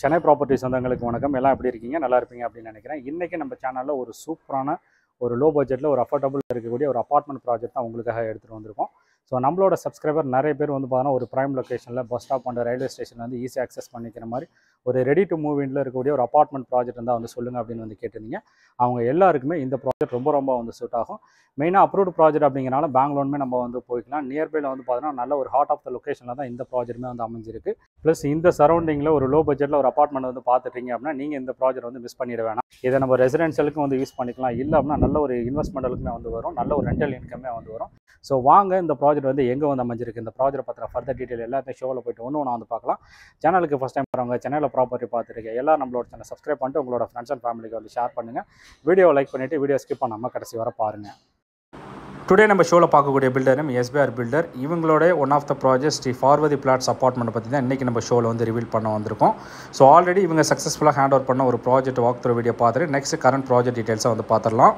Chennai properties சொந்தங்களுக்கு வணக்கம். எல்லாம் எப்படி இருக்கீங்க? நல்லா இருப்பீங்க அப்படின்னு நினைக்கிறேன். இன்றைக்கி நம்ம சேனலில் ஒரு சூப்பரான ஒரு லோ பட்ஜெட்டில் ஒரு அஃபோர்டபுள் இருக்கக்கூடிய ஒரு அப்பார்ட்மெண்ட் ப்ராஜெக்ட் தான் உங்களுக்காக எடுத்துகிட்டு வந்திருக்கோம். ஸோ நம்மளோட சப்ஸ்கிரைபர் நிறைய பேர் வந்து பார்த்தீங்கன்னா ஒரு ப்ரைம் லொக்கேஷனில் bus stop and railway station வந்து ஈஸியாக அக்சஸ் பண்ணிக்கிற மாதிரி ஒரு ரெடி டு மூவ் இன்ல இருக்கக்கூடிய ஒரு அப்பார்ட்மெண்ட் ப்ராஜெக்ட் இருந்தால் வந்து சொல்லுங்கள் அப்படின்னு வந்து கேட்டிருந்தீங்க. அவங்க எல்லாருக்குமே இந்த ப்ராஜெக்ட் ரொம்ப வந்து சூட் ஆகும். மெயினாக அப்ரூவ்டு ப்ராஜெக்ட் அப்படிங்கிறனால பெங்களூருமே நம்ம வந்து போய்க்கலாம். நியர்பையில் வந்து பார்த்தீங்கன்னா நல்ல ஒரு ஹார்ட் ஆஃப் த லொக்கேஷனில் தான் இந்த ப்ராஜெக்ட்டுமே வந்து அமைஞ்சிருக்கு. ப்ளஸ் இந்த சரௌண்டிங்கில் ஒரு லோ பட்ஜெட்டில் ஒரு அப்பார்ட்மெண்ட் வந்து பார்த்துட்டீங்க அப்படின்னா நீங்கள் இந்த ப்ராஜெக்ட் வந்து மிஸ் பண்ணிட வேணாம். இதை நம்ம ரெசிடென்ஷியலுக்கும் வந்து யூஸ் பண்ணிக்கலாம். இல்லை அப்படின்னா நல்ல ஒரு இன்வெஸ்ட்மெண்ட்டுக்குமே வந்து வரும், நல்ல ஒரு ரெண்டல் இன்கமே வந்து வரும். ஸோ வாங்க இந்த ப்ராஜெக்ட் வந்து எங்கே வந்து அமைஞ்சிருக்கு, இந்த ப்ராஜெக்ட் பற்றின ஃபர்தர் டீட்டெயில் எல்லாத்தையும் ஷோவில் போய்ட்டு ஒன்று வந்து பார்க்கலாம். சேனலுக்கு ஃபஸ்ட் டைம் வரவங்க சேனலில் ப்ராப்பர்ட்டி பார்த்துருக்கேன் எல்லாம் நம்மளோட சேனல் சப்ஸ்கிரைப் பண்ணிட்டு உங்களோட ஃப்ரெண்ட்ஸ் அண்ட் ஃபேமிலிக்கு வந்து ஷேர் பண்ணுங்கள். வீடியோ லைக் பண்ணிவிட்டு வீடியோ ஸ்கிப் பண்ணாமல் கடைசி வர பாருங்கள். டுடே நம்ம ஷோவில் பார்க்கக்கூடிய பில்டர் நேம் SBR பில்டர். இவங்களோட one of the project Sri Parvathi flats apartment பற்றி தான் இன்றைக்கி நம்ம ஷோவில் வந்து ரிவீல் பண்ண வந்திருக்கோம். ஸோ ஆல்ரெடி இவங்க சக்ஸஸ்ஃபுல்லாக ஹேண்ட் ஓவர் பண்ண ஒரு ப்ராஜெக்ட் வாக் த்ரூ வீடியோ பார்த்துட்டு நெக்ஸ்ட் கரண்ட் ப்ராஜெக்ட் டீட்டெயில்ஸை வந்து பார்த்துடலாம்.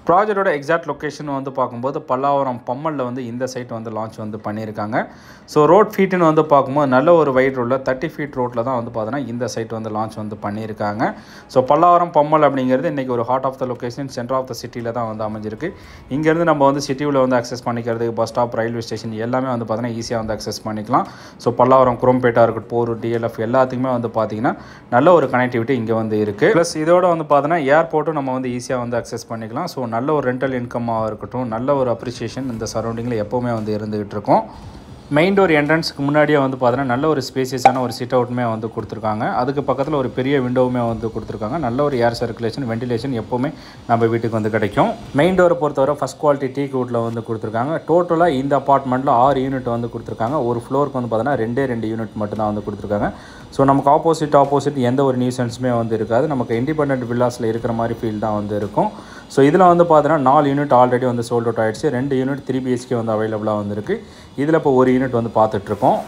ப்ராஜெக்டோட எக்ஸாக்ட் லொக்கேஷன் வந்து பார்க்கும்போது பல்லாவரம் பம்மலில் வந்து இந்த சைட் வந்து லான்ச் வந்து பண்ணியிருக்காங்க. ஸோ ரோட் ஃபீட்டுன்னு வந்து பார்க்கும்போது நல்ல ஒரு வைட் ரோடில் 30 ஃபீட் ரோட்டில் தான் வந்து பார்த்தீங்கன்னா இந்த சைட் வந்து லான்ச் வந்து பண்ணியிருக்காங்க. ஸோ பல்லாவரம் பம்மல் அப்படிங்கிறது இன்றைக்கி ஒரு heart of the location, centre of the சிட்டியில் தான் வந்து அமைஞ்சிருக்கு. இங்கேருந்து நம்ம வந்து சிட்டியில் வந்து அக்சஸ் பண்ணிக்கிறது, பஸ் ஸ்டாப், ரயில்வே ஸ்டேஷன் எல்லாமே வந்து பார்த்தீங்கன்னா ஈஸியாக வந்து அக்சஸ் பண்ணிக்கலாம். ஸோ பல்லாவரம், குரோம்பேட்டா இருக்கட்டும், போரூர், DLF எல்லாத்துக்குமே வந்து பார்த்திங்கன்னா நல்ல ஒரு கனெக்டிவிட்டி இங்கே வந்து இருக்குது. ப்ளஸ் இதோட வந்து பார்த்தீங்கன்னா ஏர்போர்ட்டும் நம்ம வந்து ஈஸியாக வந்து அக்சஸ் பண்ணிக்கலாம். ஸோ நல்ல ஒரு ரெண்டல் இன்கமாக இருக்கட்டும், நல்ல ஒரு அப்ரிசியேஷன் இந்த சரௌண்டிங்கில் எப்போவுமே வந்து இருந்துகிட்டு இருக்கும். மெயின் டோர் என்ட்ரன்ஸுக்கு முன்னாடியே வந்து பார்த்தீங்கன்னா நல்ல ஒரு ஸ்பேசியஸான ஒரு சிட் அவுட்டுமே வந்து கொடுத்துருக்காங்க. அதுக்கு பக்கத்தில் ஒரு பெரிய விண்டோவுமே வந்து கொடுத்துருக்காங்க. நல்ல ஒரு ஏர் சர்க்குலேஷன், வென்டிலேஷன் எப்போவுமே நம்ம வீட்டுக்கு வந்து கிடைக்கும். மெயின் டோரை பொறுத்தவரை ஃபஸ்ட் குவாலிட்டி டீக் வுட்டில் வந்து கொடுத்துருக்காங்க. டோட்டலாக இந்த அப்பார்ட்மெண்ட்டில் 6 யூனிட் வந்து கொடுத்துருக்காங்க. ஒரு ஃப்ளோருக்கு வந்து பார்த்தீங்கன்னா 2 யூனிட் மட்டும்தான் வந்து கொடுத்துருக்காங்க. ஸோ நமக்கு ஆப்போசிட் எந்த ஒரு நியூசன்ஸுமே வந்து இருக்காது. நமக்கு இண்டிபெண்டன்ட் வில்லாஸில் இருக்கிற மாதிரி ஃபீல் தான் வந்து இருக்கும். ஸோ இதில் வந்து பார்த்தீங்கன்னா 4 யூனிட் ஆல்ரெடி வந்து சோல்ட் அவுட் ஆகிடுச்சு. 2 யூனிட் 3 BHK வந்து அவைலபிளாக வந்துருக்கு. இதில் இப்போ 1 யூனிட் வந்து பார்த்துட்ருக்கோம்.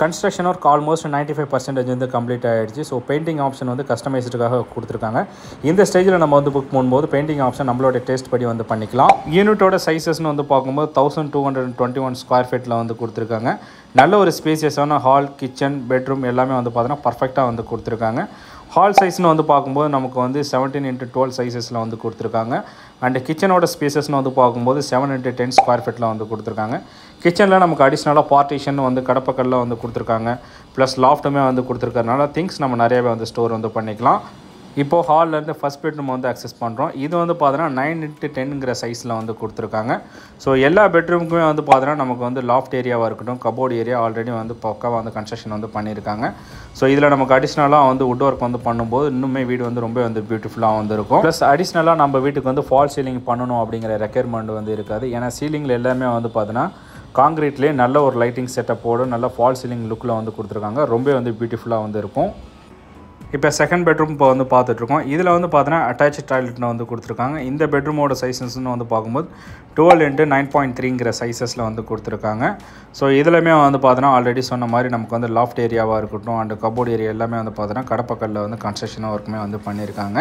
கன்ஸ்ட்ரக்ஷன் ஒர்க் ஆல்மோஸ்ட் 95% வந்து கம்ப்ளீட் ஆகிடுச்சு. ஸோ பெயிண்டிங் ஆப்ஷன் வந்து கஸ்டமைஸ்டுக்காக கொடுத்துருக்காங்க. இந்த ஸ்டேஜில் நம்ம வந்து புக் பண்ணும்போது பெயிண்டிங் ஆப்ஷன் நம்மளோட டேஸ்ட் படி வந்து பண்ணிக்கலாம். யூனிட்டோட சைஸஸ்னு வந்து பார்க்கும்போது 1221 ஸ்கொயர் ஃபீட்டில் வந்து கொடுத்துருக்காங்க. நல்ல ஒரு ஸ்பேசியஸான ஹால், கிச்சன், பெட்ரூம் எல்லாமே வந்து பார்த்தீங்கன்னா பர்ஃபெக்டாக வந்து கொடுத்துருக்காங்க. ஹால் சைஸ்னு வந்து பார்க்கும்போது நமக்கு வந்து 17x12 சைஸஸில் வந்து கொடுத்துருக்காங்க. அண்டு கிச்சனோட ஸ்பேசஸ்னு வந்து பார்க்கும்போது 7x10 ஸ்கொயர் ஃபீட்டில் வந்து கொடுத்துருக்காங்க. கிச்சனில் நமக்கு அடிஷ்னலாக பார்ட்டிஷன் வந்து கடப்பக்கல்ல வந்து கொடுத்துருக்காங்க. ப்ளஸ் லாஃப்ட்டுமே வந்து கொடுத்துருக்கறனால திங்ஸ் நம்ம நிறையவே வந்து ஸ்டோர் வந்து பண்ணிக்கலாம். இப்போது ஹால்லேருந்து ஃபஸ்ட் பெட்ரூம் வந்து அக்சஸ் பண்ணுறோம். இது வந்து பார்த்தீங்கன்னா 9x10ங்கிற சைஸில் வந்து கொடுத்துருக்காங்க. ஸோ எல்லா பெட்ரூமுக்குமே வந்து பார்த்தீங்கன்னா நமக்கு வந்து லாஃப்ட் ஏரியாவாக இருக்கட்டும், கபோர்டு ஏரியா ஆல்ரெடி வந்து பக்காவாக வந்து கன்ஸ்ட்ரக்ஷன் வந்து பண்ணியிருக்காங்க. ஸோ இதில் நமக்கு அடிஷ்னலாக வந்து வுட் ஒர்க் வந்து பண்ணும்போது இன்னுமே வீடு வந்து ரொம்ப வந்து பியூட்டிஃபுல்லாக வந்து இருக்கும். ப்ளஸ் அடிஷ்னலாக நம்ம வீட்டுக்கு வந்து ஃபால் சீலிங் பண்ணணும் அப்படிங்கிற ரெக்யர்மெண்ட் வந்து இருக்காது. ஏன்னா சீலிங்கில் எல்லாமே வந்து பார்த்தீங்கன்னா காங்கிரீட்லேயே நல்ல ஒரு லைட்டிங் செட்டப்போடு நல்ல ஃபால் சீலிங் லுக்கில் வந்து கொடுத்துருக்காங்க. ரொம்ப வந்து பியூட்டிஃபுல்லாக வந்து இருக்கும். இப்போ செகண்ட் பெட்ரூம் இப்போ வந்து பார்த்துட்ருக்கோம். இதில் வந்து பார்த்தீங்கன்னா அட்டாச் டாய்லெட்னு வந்து கொடுத்துருக்காங்க. இந்த பெட்ரூமோட சைஸஸ்ன்னு வந்து பார்க்கும்போது 12x9.3ங்கிற சைஸஸில் வந்து கொடுத்துருக்காங்க. ஸோ இதிலுமே வந்து பார்த்தீங்கன்னா ஆல்ரெடி சொன்ன மாதிரி நமக்கு வந்து லாஃப்ட் ஏரியாவாக இருக்கட்டும் அண்ட் கபோர்டு ஏரியா எல்லாமே வந்து பார்த்தீங்கன்னா கடப்பக்கல்ல வந்து கன்ஸ்ட்ரக்ஷன் ஒர்க்குமே வந்து பண்ணியிருக்காங்க.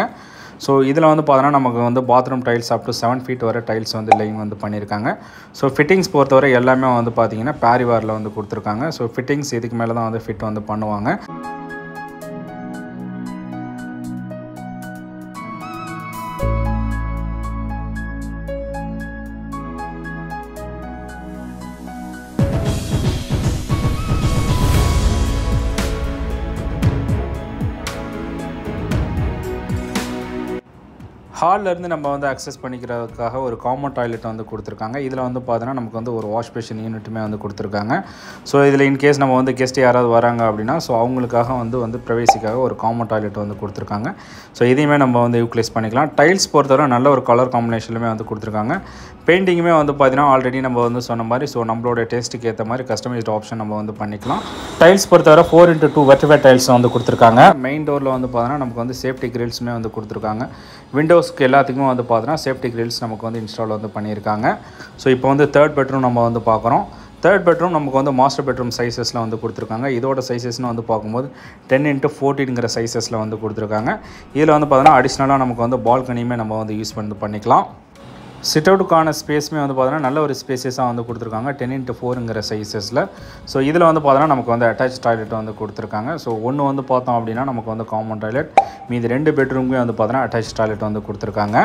ஸோ இதில் வந்து பார்த்தீங்கன்னா நமக்கு வந்து bathroom tiles up to 7 feet வரை டைல்ஸ் வந்து லைன் வந்து பண்ணியிருக்காங்க. ஸோ ஃபிட்டிங்ஸ் பொறுத்தவரை எல்லாமே வந்து பார்த்தீங்கன்னா பேரிவாரில் வந்து கொடுத்துருக்காங்க. ஸோ ஃபிட்டிங்ஸ் இதுக்கு மேலே தான் வந்து ஃபிட் வந்து பண்ணுவாங்க. ஹாலிலேருந்து நம்ம வந்து அக்சஸ் பண்ணிக்கிறதுக்காக ஒரு காமன் டாய்லெட் வந்து கொடுத்துருக்காங்க. இதில் வந்து பார்த்தீங்கன்னா நமக்கு வந்து ஒரு வாஷ் பேஷன் யூனிட்டுமே வந்து கொடுத்துருக்காங்க. ஸோ இதில் இன்கேஸ் நம்ம வந்து கெஸ்ட் யாராவது வராங்க அப்படின்னா ஸோ அவங்களுக்காக வந்து ப்ரைவேசிக்காக ஒரு காமன் டாய்லெட் வந்து கொடுத்துருக்காங்க. ஸோ இதையுமே நம்ம வந்து யூட்டிலைஸ் பண்ணிக்கலாம். டைல்ஸ் பொறுத்தவரை நல்ல ஒரு கலர் காம்பினேஷன்லுமே வந்து கொடுத்துருக்காங்க. பெயிண்டிங்குமே வந்து பார்த்தீங்கன்னா ஆல்ரெடி நம்ம வந்து சொன்ன மாதிரி ஸோ நம்மளோட டேஸ்ட்டுக்கு ஏற்ற மாதிரி கஸ்டமைஸ்ட் ஆப்ஷன் நம்ம வந்து பண்ணிக்கலாம். டைல்ஸ் பொறுத்தவரை 4x2 வெர்டிஃபைட் டைல்ஸ் வந்து கொடுத்துருக்காங்க. மெயின் டோரில் வந்து பார்த்தீங்கன்னா நமக்கு வந்து சேஃப்டி கிரில்ஸுமே வந்து கொடுத்துருக்காங்க. விண்டோஸ்க்கு எல்லாத்துக்குமே வந்து பார்த்தீங்கன்னா சேஃப்டி கிரில்ஸ் நமக்கு வந்து இன்ஸ்டால் வந்து பண்ணியிருக்காங்க. ஸோ இப்போ வந்து தேர்ட் பெட்ரூம் நம்ம வந்து பார்க்குறோம். தேர்ட் பெட்ரூம் நமக்கு வந்து மாஸ்டர் பெட்ரூம் சைஸஸில் வந்து கொடுத்துருக்காங்க. இதோட சைஸஸ்னு வந்து பார்க்கும்போது 10x14ங்கிற சைஸஸில் வந்து கொடுத்துருக்காங்க. இதில் வந்து பார்த்தீங்கன்னா அடிஷ்னலாக நமக்கு வந்து பால்கனியுமே நம்ம வந்து யூஸ் பண்ணிக்கலாம். சிட் அவுட்டுக்கான ஸ்பேஸுமே வந்து பார்த்தீங்கன்னா நல்ல ஒரு ஸ்பேஸஸாக வந்து கொடுத்துருக்காங்க 10x4ங்கிற சைஸஸில். ஸோ இதில் வந்து பார்த்தீங்கன்னா நமக்கு வந்து அட்டாச் டாய்லெட் வந்து கொடுத்துருக்காங்க. ஸோ ஒன்று வந்து பார்த்தோம் அப்படின்னா நமக்கு வந்து காமன் டாய்லெட், மீது 2 பெட்ரூமுமே வந்து பார்த்தீங்கன்னா அட்டாச் டாய்லெட் வந்து கொடுத்துருக்காங்க.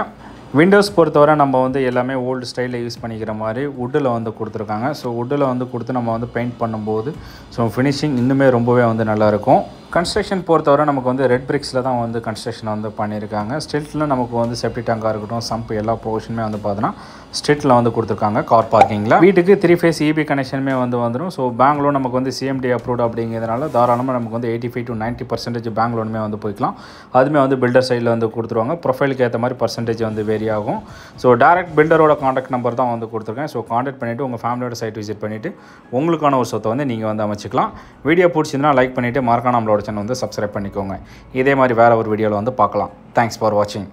விண்டோஸ் பொறுத்தவரை நம்ம வந்து எல்லாமே ஓல்டு ஸ்டைலில் யூஸ் பண்ணிக்கிற மாதிரி வுட்டில் வந்து கொடுத்துருக்காங்க. ஸோ வுட்டில் வந்து கொடுத்து நம்ம வந்து பெயிண்ட் பண்ணும்போது ஸோ ஃபினிஷிங் இன்னுமே ரொம்பவே வந்து நல்லாயிருக்கும். கன்ஸ்ட்ரக்ஷன் பொறுத்தவரை நமக்கு வந்து ரெட் பிரிக்ஸில் தான் வந்து கன்ஸ்ட்ரக்ஷன் வந்து பண்ணியிருக்காங்க. ஸ்ட்ரீட்டில் நமக்கு வந்து செப்டி டேங்காக இருக்கட்டும், சம்ப் எல்லா ப்ரொவிஷனுமே வந்து பார்த்தோன்னா ஸ்ட்ரீட்டில் வந்து கொடுத்துருக்காங்க. கார் பார்க்கிங்கில் வீட்டுக்கு 3 ஃபேஸ் EB கனெக்ஷனுமே வந்து வந்துடும். ஸோ பேங்க் லோன் நமக்கு வந்து CMD அப்ரூவ்ட் அப்படிங்கிறதுனால தாராளமாக நமக்கு வந்து 85 to 90% பேங்க் லோனுமே வந்து போய்க்கலாம். அதுவுமே வந்து பில்டர் சைடில் வந்து கொடுத்துருவாங்க. ப்ரொஃபைலுக்கு ஏற்ற மாதிரி பர்சன்டேஜ் வந்து வேரி ஆகும். ஸோ டேரக்ட் பில்டரோட காண்டாக்ட் நம்பர் தான் வந்து கொடுத்துருக்கேன். ஸோ காண்டாக்ட் பண்ணிவிட்டு உங்கள் ஃபேமிலியோட சைட் விசிட் பண்ணிவிட்டு உங்களுக்கான ஒரு சொத்தை வந்து நீங்கள் வந்து அமைச்சிக்கலாம். வீடியோ பிடிச்சிருந்தா லைக் பண்ணிவிட்டு மறக்காம நம்மளோட சேனல் வந்து சப்ஸ்கிரைப் பண்ணிக்கோங்க. இதே மாதிரி வேறு ஒரு வீடியோவில் வந்து பார்க்கலாம். தேங்க்ஸ் ஃபார் வாட்சிங்.